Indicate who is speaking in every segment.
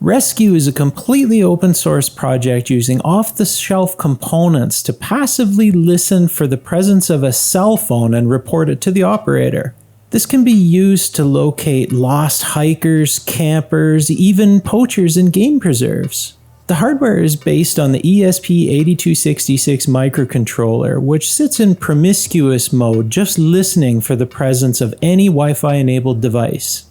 Speaker 1: ResQ is a completely open source project using off-the-shelf components to passively listen for the presence of a cell phone and report it to the operator. This can be used to locate lost hikers, campers, even poachers in game preserves. The hardware is based on the ESP8266 microcontroller, which sits in promiscuous mode, just listening for the presence of any Wi-Fi enabled device.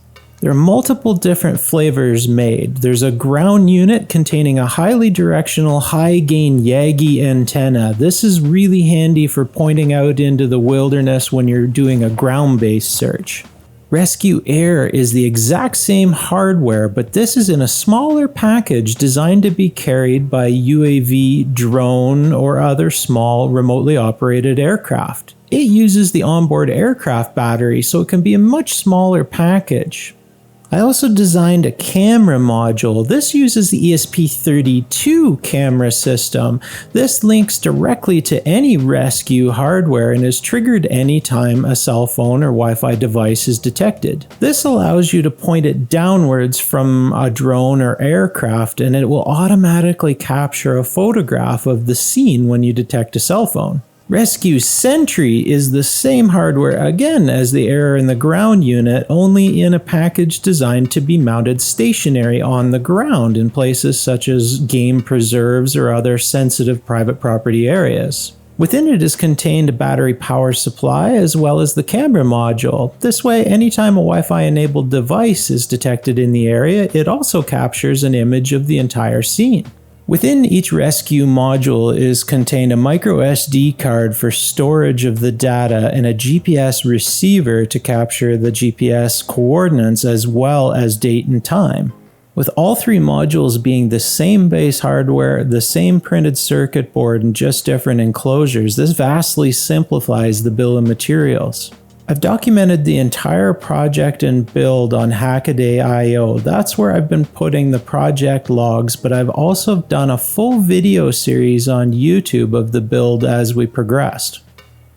Speaker 1: There are multiple different flavors made. There's a ground unit containing a highly directional, high-gain Yagi antenna. This is really handy for pointing out into the wilderness when you're doing a ground-based search. ResQ Air is the exact same hardware, but this is in a smaller package designed to be carried by UAV, drone, or other small remotely operated aircraft. It uses the onboard aircraft battery, so it can be a much smaller package. I also designed a camera module. This uses the ESP32 camera system. This links directly to any ResQ hardware and is triggered anytime a cell phone or Wi-Fi device is detected. This allows you to point it downwards from a drone or aircraft, and it will automatically capture a photograph of the scene when you detect a cell phone. ResQ Sentry is the same hardware again as the air and the ground unit, only in a package designed to be mounted stationary on the ground in places such as game preserves or other sensitive private property areas. Within it is contained a battery power supply as well as the camera module. This way, anytime a Wi-Fi enabled device is detected in the area, it also captures an image of the entire scene. Within each ResQ module is contained a micro SD card for storage of the data and a GPS receiver to capture the GPS coordinates as well as date and time. With all three modules being the same base hardware, the same printed circuit board, and just different enclosures, this vastly simplifies the bill of materials. I've documented the entire project and build on Hackaday.io. That's where I've been putting the project logs, but I've also done a full video series on YouTube of the build as we progressed.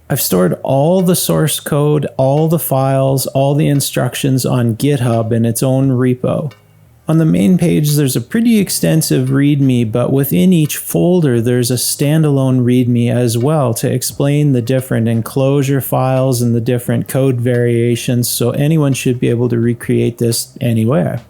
Speaker 1: I've stored all the source code, all the files, all the instructions on GitHub in its own repo. On the main page, there's a pretty extensive README, but within each folder, there's a standalone README as well to explain the different enclosure files and the different code variations, so anyone should be able to recreate this anywhere.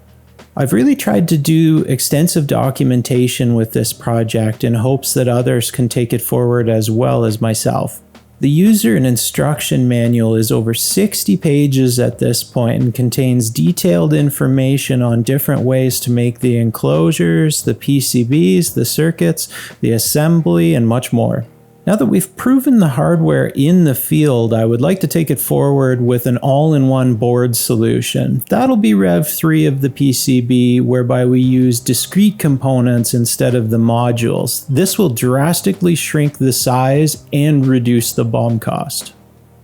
Speaker 1: I've really tried to do extensive documentation with this project in hopes that others can take it forward as well as myself. The user and instruction manual is over 60 pages at this point and contains detailed information on different ways to make the enclosures, the PCBs, the circuits, the assembly, and much more. Now that we've proven the hardware in the field, I would like to take it forward with an all-in-one board solution. That'll be Rev 3 of the PCB, whereby we use discrete components instead of the modules. This will drastically shrink the size and reduce the BOM cost.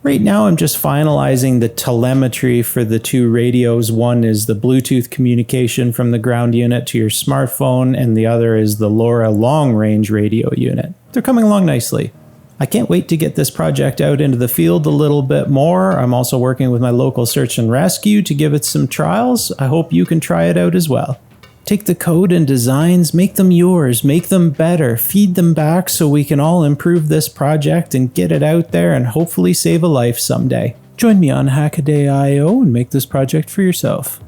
Speaker 1: Right now I'm just finalizing the telemetry for the two radios. One is the Bluetooth communication from the ground unit to your smartphone, and the other is the LoRa long-range radio unit. They're coming along nicely. I can't wait to get this project out into the field a little bit more. I'm also working with my local search and rescue to give it some trials. I hope you can try it out as well. Take the code and designs, make them yours, make them better, feed them back so we can all improve this project and get it out there and hopefully save a life someday. Join me on Hackaday.io and make this project for yourself.